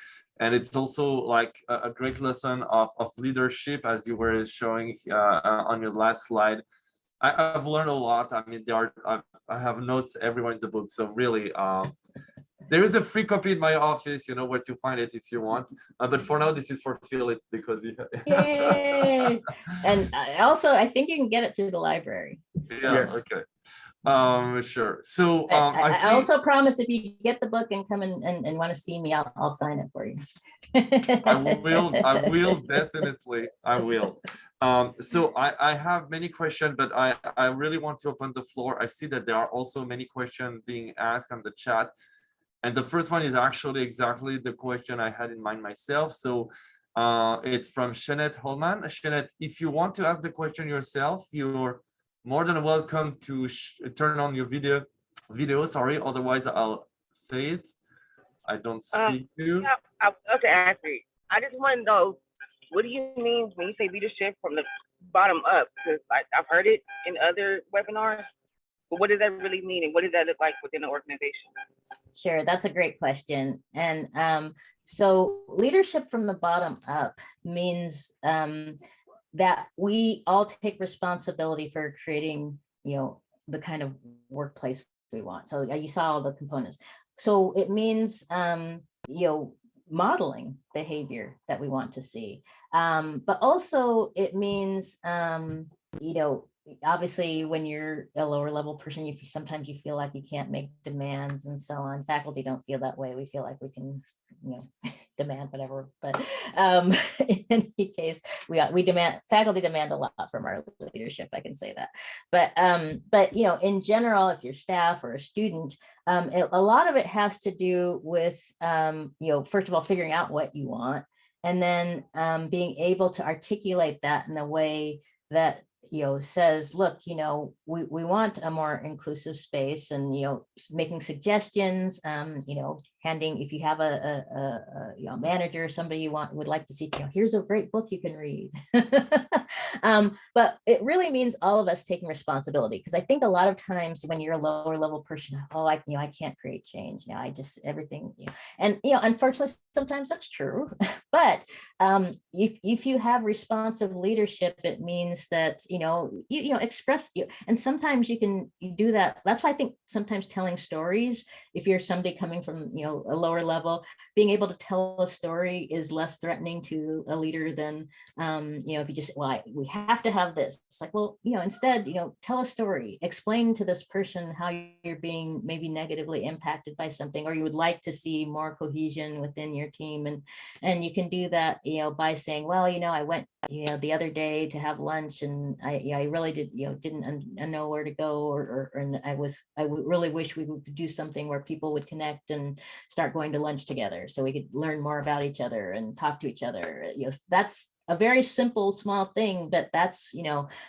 And it's also like a great lesson of leadership, as you were showing on your last slide. I've learned a lot. I have notes everywhere in the book. So really, there is a free copy in my office. You know where to find it if you want. But for now, this is for Philip because you. Yay! And also, I think you can get it through the library. Yeah. Yes. Okay. Sure. So I also promise if you get the book and come and want to see me, I'll sign it for you. I will definitely. I will. So I have many questions, but I really want to open the floor. I see that there are also many questions being asked on the chat. And the first one is actually exactly the question I had in mind myself. So it's from Shanette Holman. Shanette, if you want to ask the question yourself, you're more than welcome to turn on your video. Sorry, otherwise I'll say it. I don't see you. Yeah, okay, actually, I just want to know, what do you mean when you say leadership from the bottom up? Because I've heard it in other webinars, but what does that really mean, and what does that look like within the organization? Sure, that's a great question. And so leadership from the bottom up means that we all take responsibility for creating, the kind of workplace we want. So you saw all the components. So it means, modeling behavior that we want to see. But also it means, obviously when you're a lower level person, sometimes you feel like you can't make demands and so on. Faculty don't feel that way. We feel like we can, demand whatever. But in any case, faculty demand a lot from our leadership. I can say that. But in general, if you're staff or a student, a lot of it has to do with first of all figuring out what you want, and then being able to articulate that in a way that says, look, we want a more inclusive space, and making suggestions, handing, if you have a manager or somebody you would like to see, here's a great book you can read. But it really means all of us taking responsibility, because I think a lot of times when you're a lower level person, I can't create change. I just everything, and unfortunately sometimes that's true. But if you have responsive leadership, it means that you express and sometimes you do that. That's why I think sometimes telling stories, if you're somebody coming from a lower level, being able to tell a story is less threatening to a leader than if you just, we have to have this. It's like, well, instead, tell a story, explain to this person how you're being maybe negatively impacted by something, or you would like to see more cohesion within your team. And you can do that, by saying, well, I went, the other day to have lunch, and I really didn't know where to go, and I really wish we would do something where people would connect and start going to lunch together so we could learn more about each other and talk to each other. That's a very simple, small thing, but that's,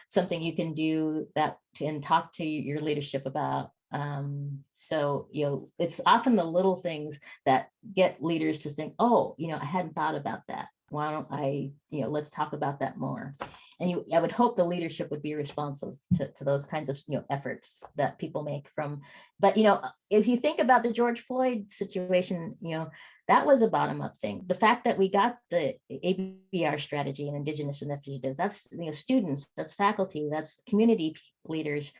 something you can do that and talk to your leadership about. So, it's often the little things that get leaders to think, oh, I hadn't thought about that. Why don't I, let's talk about that more. And I would hope the leadership would be responsive to those kinds of, efforts that people make from, but, if you think about the George Floyd situation, that was a bottom-up thing. The fact that we got the ABR strategy and Indigenous initiatives, that's, students, that's faculty, that's community leaders,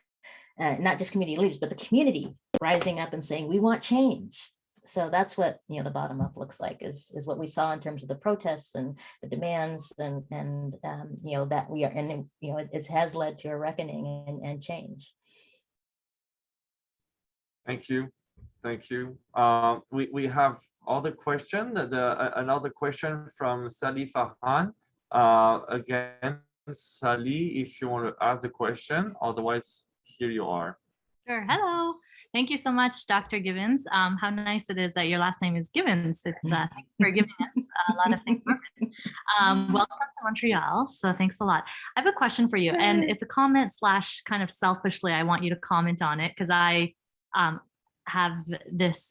not just community leaders, but the community rising up and saying, we want change. So that's what, the bottom up looks like, is what we saw in terms of the protests and the demands, and that we are, and it has led to a reckoning and change. Thank you. Thank you. We have other question, another question from Sally Farhan. Again, Sally, if you want to ask the question, otherwise here you are. Sure. Hello. Thank you so much, Dr. Givens. How nice it is that your last name is Givens. It's thank you for giving us a lot of things. Welcome to Montreal. So thanks a lot. I have a question for you, and it's a comment / kind of selfishly, I want you to comment on it, because I have this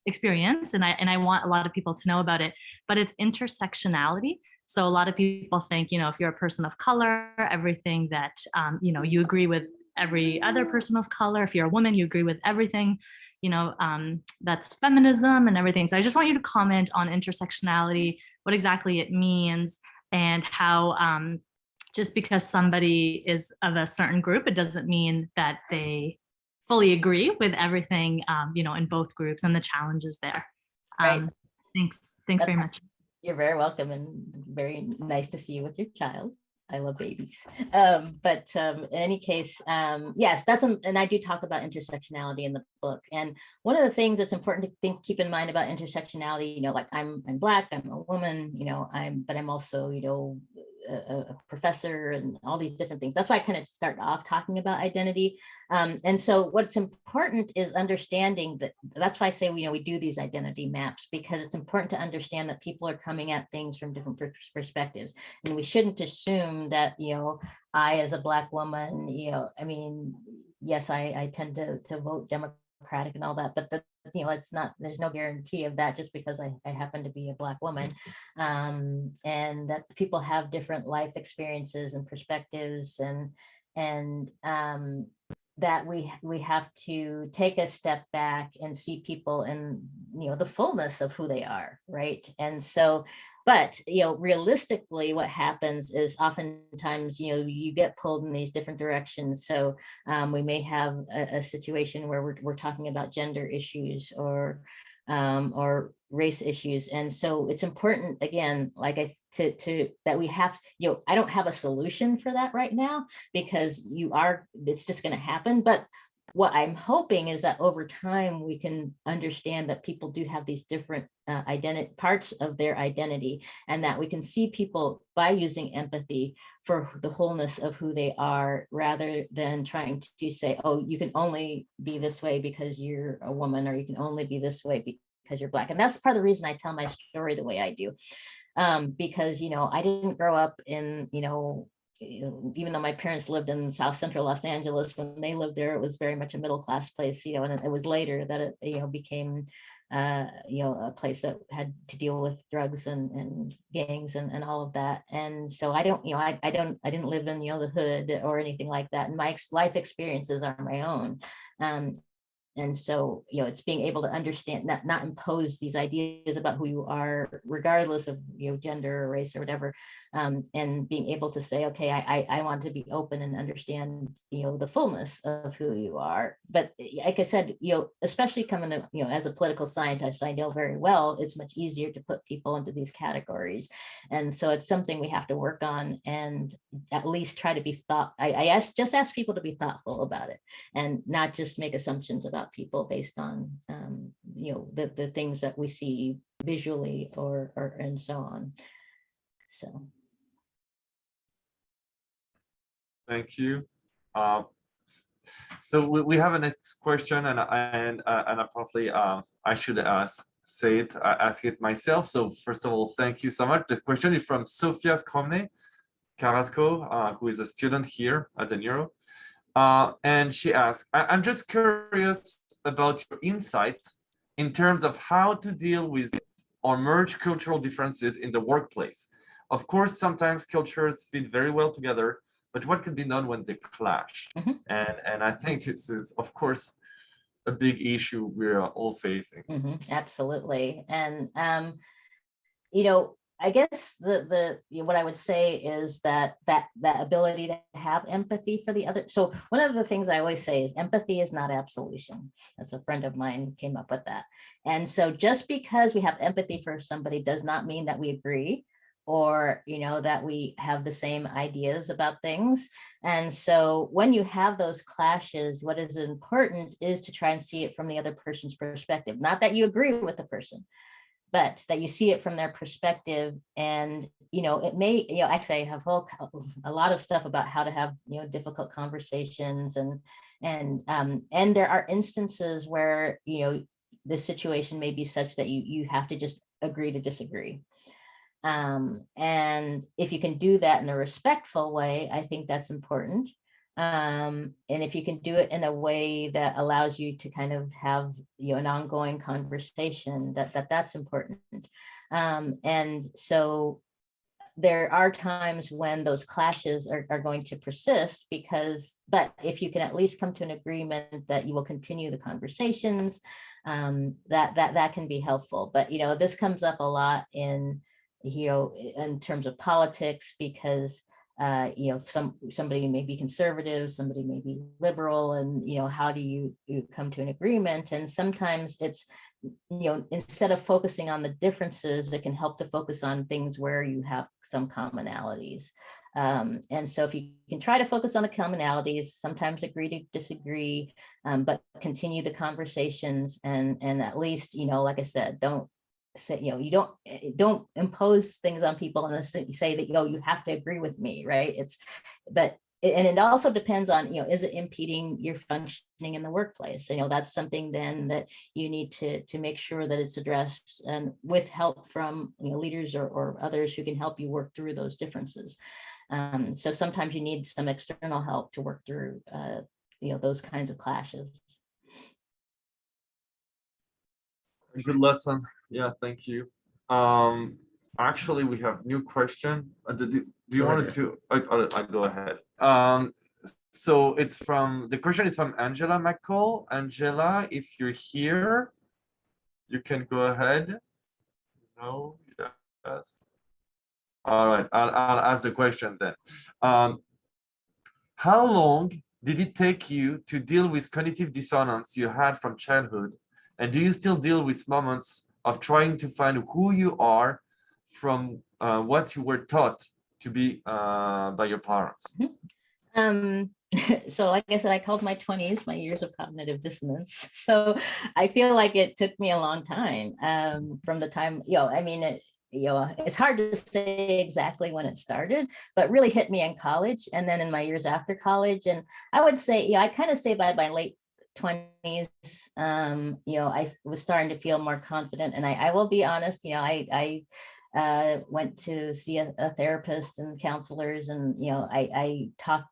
experience, and I want a lot of people to know about it, but it's intersectionality. So a lot of people think, if you're a person of color, everything that, you agree with every other person of color. If you're a woman, you agree with everything, that's feminism and everything. So I just want you to comment on intersectionality, what exactly it means, and how just because somebody is of a certain group, it doesn't mean that they fully agree with everything, in both groups, and the challenges there. Right. Thanks very much. You're very welcome, and very nice to see you with your child. I love babies. But in any case, yes, and I do talk about intersectionality in the book. And one of the things that's important to keep in mind about intersectionality, like I'm Black, I'm a woman, but I'm also, a professor, and all these different things. That's why I kind of start off talking about identity. And so what's important is understanding that. That's why I say, we do these identity maps, because it's important to understand that people are coming at things from different perspectives. And we shouldn't assume that, I, as a Black woman, yes, I tend to vote Democratic and all that, but it's not, there's no guarantee of that just because I happen to be a Black woman, and that people have different life experiences and perspectives, and that we have to take a step back and see people in, the fullness of who they are, right? And so, but, realistically, what happens is oftentimes, you get pulled in these different directions. So we may have a situation where we're talking about gender issues or race issues. And so it's important, again, that we have, I don't have a solution for that right now, because it's just going to happen. But what I'm hoping is that over time, we can understand that people do have these different parts of their identity, and that we can see people by using empathy for the wholeness of who they are, rather than trying to say, oh, you can only be this way because you're a woman, or you can only be this way because you're Black. And that's part of the reason I tell my story the way I do, because, I didn't grow up in, even though my parents lived in South Central Los Angeles, when they lived there, it was very much a middle class place, and it was later that it, became, a place that had to deal with drugs and gangs and all of that. And so I don't, I didn't live in, the hood or anything like that. And my life experiences are my own. And so, it's being able to understand, not impose these ideas about who you are, regardless of, gender or race or whatever, and being able to say, okay, I want to be open and understand, the fullness of who you are. But like I said, especially coming to, as a political scientist, I know very well, it's much easier to put people into these categories. And so it's something we have to work on and at least try to be just ask people to be thoughtful about it and not just make assumptions about people based on the things that we see visually or and so on. Thank you. So we have a next question, and apparently I should ask it myself. So first of all, thank you so much. The question is from Sofia Skromny Carrasco, who is a student here at the Neuro. And she asked, I'm just curious about your insights in terms of how to deal with or merge cultural differences in the workplace. Of course, sometimes cultures fit very well together, but what can be done when they clash? Mm-hmm. And I think this is, of course, a big issue we're all facing. Mm-hmm. Absolutely. And, I guess what I would say is that ability to have empathy for the other. So one of the things I always say is empathy is not absolution. As a friend of mine came up with that. And so just because we have empathy for somebody does not mean that we agree or, that we have the same ideas about things. And so when you have those clashes, what is important is to try and see it from the other person's perspective. Not that you agree with the person, but that you see it from their perspective. And, it may, actually I have a lot of stuff about how to have, difficult conversations and there are instances where, the situation may be such that you have to just agree to disagree. And if you can do that in a respectful way, I think that's important. And if you can do it in a way that allows you to kind of have an ongoing conversation, that's important. And so there are times when those clashes are going to persist but if you can at least come to an agreement that you will continue the conversations, that can be helpful. But this comes up a lot in terms of politics, because somebody may be conservative, somebody may be liberal, and how do you come to an agreement? And sometimes it's instead of focusing on the differences, it can help to focus on things where you have some commonalities. And so if you can try to focus on the commonalities, sometimes agree to disagree, but continue the conversations and at least, like I said, don't say, you don't impose things on people and say that, you have to agree with me, right? And it also depends on, is it impeding your functioning in the workplace? That's something then that you need to make sure that it's addressed, and with help from leaders or others who can help you work through those differences. So sometimes you need some external help to work through those kinds of clashes. Good lesson. Yeah, thank you. Actually, we have new question. Do you want to? I go ahead. So the question is from Angela McCall. Angela, if you're here, you can go ahead. No, yes. All right, I'll ask the question then. How long did it take you to deal with cognitive dissonance you had from childhood? And do you still deal with moments of trying to find who you are from what you were taught to be by your parents? So like I said, I called my 20s my years of cognitive dissonance. So I feel like it took me a long time from the time, it's hard to say exactly when it started, but really hit me in college and then in my years after college. And I would say, I kind of say by my late 20s, I was starting to feel more confident. And I will be honest, I went to see a therapist and counselors, and I talk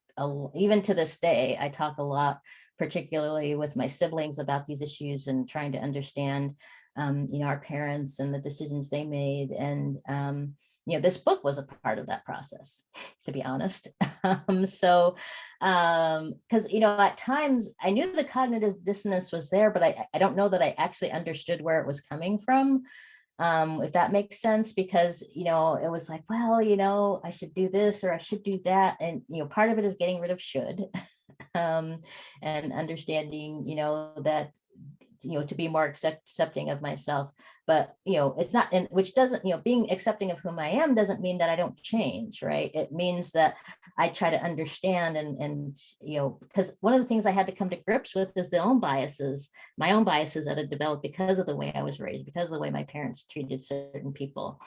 even to this day, I talk a lot, particularly with my siblings, about these issues and trying to understand our parents and the decisions they made. And this book was a part of that process, to be honest. Because at times I knew the cognitive dissonance was there, but I don't know that I actually understood where it was coming from. If that makes sense, because, it was like, well, I should do this or I should do that. And, part of it is getting rid of should and understanding, that, to be more accepting of myself. But, it's not, and which doesn't, being accepting of whom I am doesn't mean that I don't change, right? It means that I try to understand and because one of the things I had to come to grips with is my own biases that had developed because of the way I was raised, because of the way my parents treated certain people.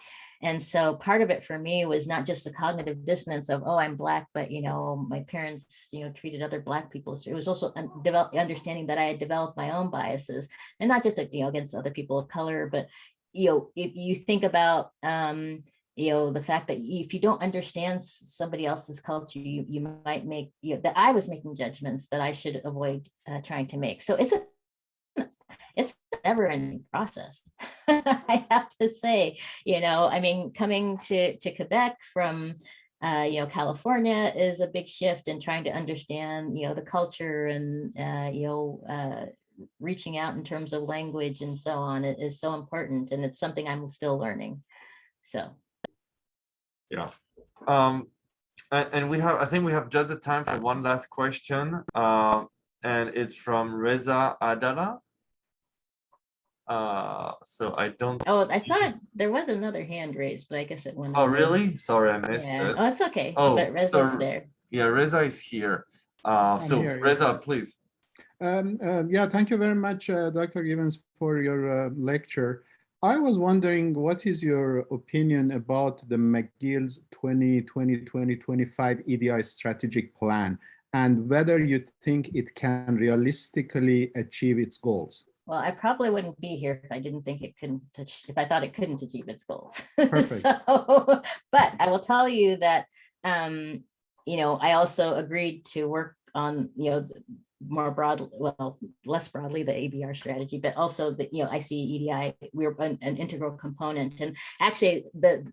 And so part of it for me was not just the cognitive dissonance of, oh, I'm Black, but, my parents, treated other Black people. So it was also understanding that I had developed my own biases, and not just, against other people of color, but, if you think about, the fact that if you don't understand somebody else's culture, you might make, that I was making judgments that I should avoid trying to make. So it's a never-ending process. I have to say, coming to Quebec from California is a big shift in trying to understand the culture, and reaching out in terms of language and so on. It is so important, and it's something I'm still learning. So yeah. And I think we have just the time for one last question, and it's from Reza Adala. So I don't. Oh, I saw it. There was another hand raised, but I guess it went. Oh, really? Sorry, I missed it. Oh, it's okay. Oh, but Reza's so, there. Yeah, Reza is here. So here, yes. Reza, please. Yeah, thank you very much, Dr. Givens, for your lecture. I was wondering, what is your opinion about the McGill's 2020-2025 EDI strategic plan, and whether you think it can realistically achieve its goals? Well, I probably wouldn't be here if I didn't think it couldn't, if I thought it couldn't achieve its goals. Perfect. But I will tell you that, I also agreed to work on, more broadly, well, less broadly, the ABR strategy, but also the, I see EDI, we're an integral component. And actually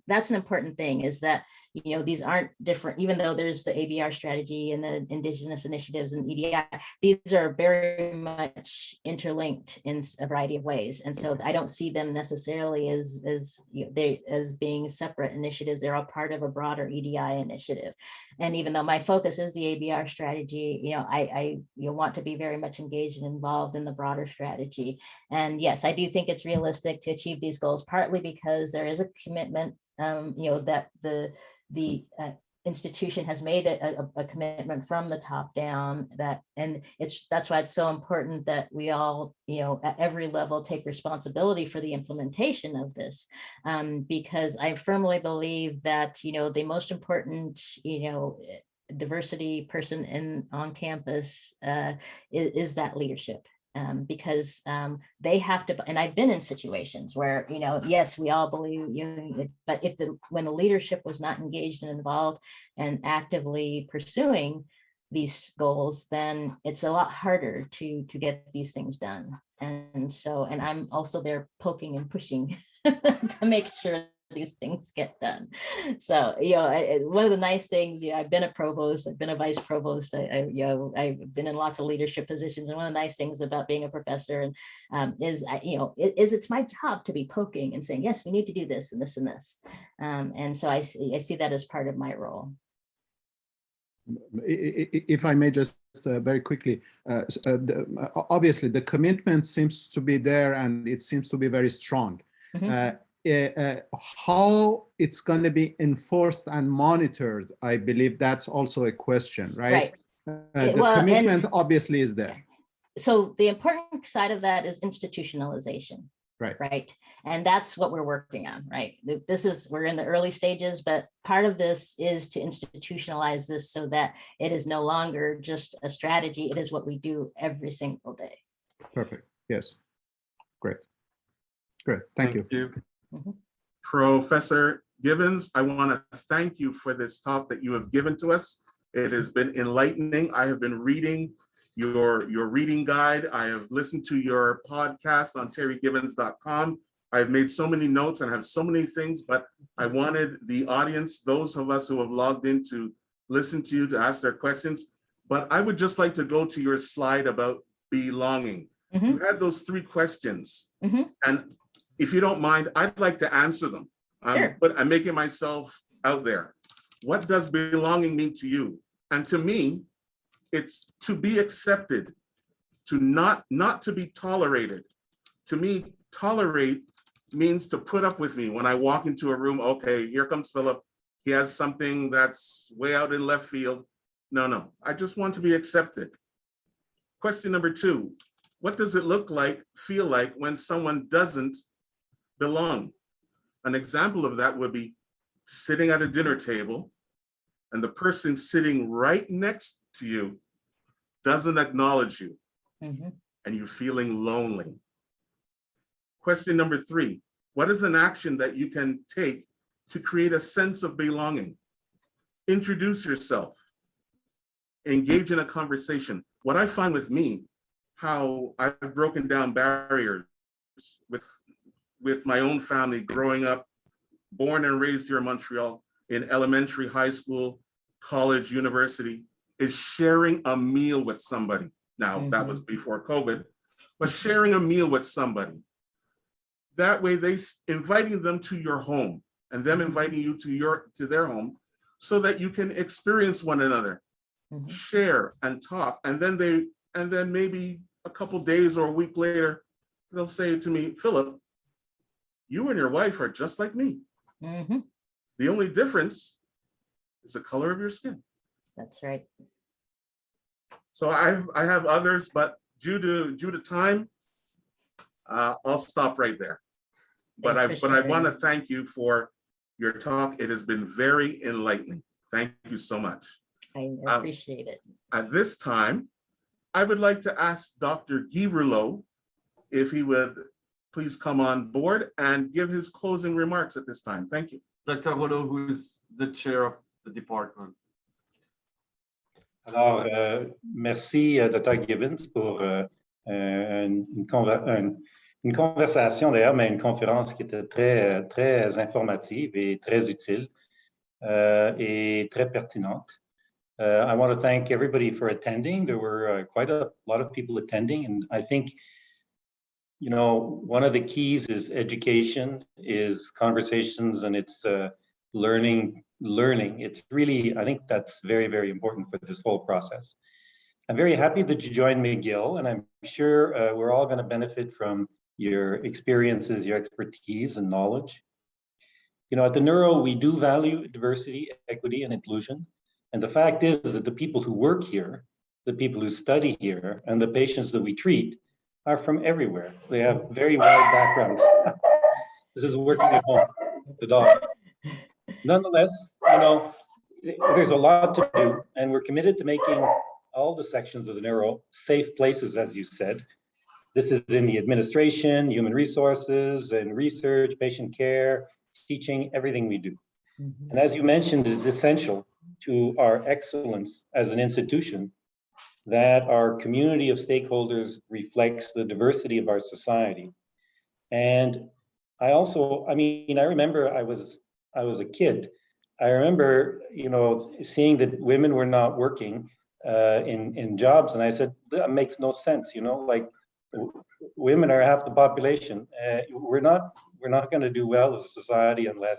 that's an important thing, is that, these aren't different, even though there's the ABR strategy and the Indigenous initiatives and EDI, these are very much interlinked in a variety of ways. And so I don't see them necessarily as being separate initiatives. They're all part of a broader EDI initiative. And even though my focus is the ABR strategy, I want to be very much engaged and involved in the broader strategy. And yes, I do think it's realistic to achieve these goals, partly because there is a commitment, that the institution has made a commitment from the top down, that's why it's so important that we all, at every level, take responsibility for the implementation of this, because I firmly believe that, the most important, diversity person on campus is that leadership. Because they have to, and I've been in situations where, yes, we all believe but when the leadership was not engaged and involved and actively pursuing these goals, then it's a lot harder to get these things done. And so, and I'm also there poking and pushing to make sure these things get done. So, one of the nice things, I've been a provost, I've been a vice provost, I've been in lots of leadership positions. And one of the nice things about being a professor is it's my job to be poking and saying, yes, we need to do this and this and this. And so I see that as part of my role. If I may just very quickly, obviously the commitment seems to be there and it seems to be very strong. Mm-hmm. How it's going to be enforced and monitored, I believe that's also a question, right? The commitment obviously is there. So the important side of that is institutionalization. Right. And that's what we're working on, right? We're in the early stages, but part of this is to institutionalize this so that it is no longer just a strategy. It is what we do every single day. Perfect. Yes. Great. Great. Thank you. Mm-hmm. Professor Givens, I want to thank you for this talk that you have given to us. It has been enlightening. I have been reading your reading guide. I have listened to your podcast on terrigivens.com. I've made so many notes and have so many things, but I wanted the audience, those of us who have logged in, to listen to you, to ask their questions. But I would just like to go to your slide about belonging. You had those 3 questions. And if you don't mind, I'd like to answer them. Sure. But I'm making myself out there. What does belonging mean to you? And to me, it's to be accepted, to not to be tolerated. To me, tolerate means to put up with me when I walk into a room. Okay, here comes Philip. He has something that's way out in left field. No, I just want to be accepted. Question number 2, what does it feel like when someone doesn't belong? An example of that would be sitting at a dinner table and the person sitting right next to you doesn't acknowledge you and you're feeling lonely. Question number 3, what is an action that you can take to create a sense of belonging? Introduce yourself, engage in a conversation. What I find with me, how I've broken down barriers with my own family growing up, born and raised here in Montreal, in elementary, high school, college, university, is sharing a meal with somebody. Now, that was before COVID, but sharing a meal with somebody. That way, inviting them to your home and them inviting you to their home so that you can experience one another, share and talk. And then maybe a couple days or a week later, they'll say to me, Philip, you and your wife are just like me. The only difference is the color of your skin. That's right. So I have others, but due to time, I'll stop right there. But I want to thank you for your talk. It has been very enlightening. Thank you so much. I appreciate it. At this time, I would like to ask Dr. Guy Rouleau if he would please come on board and give his closing remarks at this time. Thank you. Dr. Rouleau, who is the chair of the department. Alors, merci, Dr. Givens, pour une conversation d'ailleurs, mais une conférence qui était très, très informative et très utile et très pertinente. I want to thank everybody for attending. There were quite a lot of people attending, and I think, you know, one of the keys is education, is conversations, and it's learning. It's really, I think that's very, very important for this whole process. I'm very happy that you joined McGill, and I'm sure we're all going to benefit from your experiences, your expertise and knowledge. You know, at the Neuro, we do value diversity, equity, and inclusion. And the fact is that the people who work here, the people who study here, and the patients that we treat are from everywhere. They have very wide backgrounds. This is working at home, the dog. Nonetheless, you know, there's a lot to do, and we're committed to making all the sections of the Neuro safe places, as you said. This is in the administration, human resources, and research, patient care, teaching, everything we do. And as you mentioned, it's essential to our excellence as an institution that our community of stakeholders reflects the diversity of our society. And I remember I was a kid. I remember, you know, seeing that women were not working in jobs, and I said, that makes no sense, you know, like women are half the population. We're not going to do well as a society unless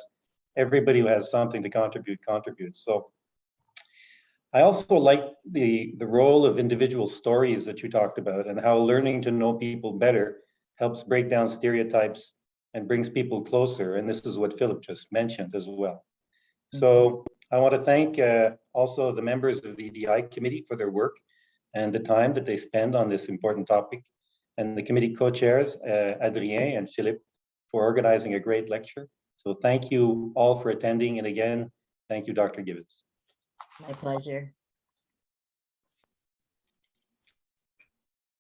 everybody who has something to contributes. So I also like the role of individual stories that you talked about, and how learning to know people better helps break down stereotypes and brings people closer. And this is what Philip just mentioned as well. So I want to thank also the members of the EDI committee for their work and the time that they spend on this important topic, and the committee co-chairs, Adrien and Philippe, for organizing a great lecture. So thank you all for attending. And again, thank you, Dr. Givens. My pleasure.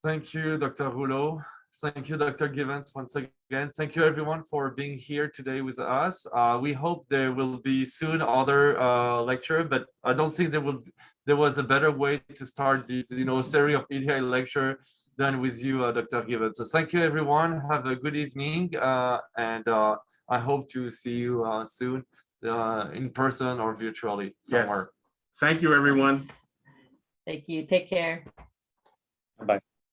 Thank you, Dr. Rouleau. Thank you, Dr. Givens, once again. Thank you, everyone, for being here today with us. We hope there will be soon other lecture, but I don't think there was a better way to start this, series of EDI lecture than with you, Dr. Givens. So thank you, everyone. Have a good evening, and I hope to see you soon in person or virtually somewhere. Yes. Thank you, everyone. Thank you. Take care. Bye.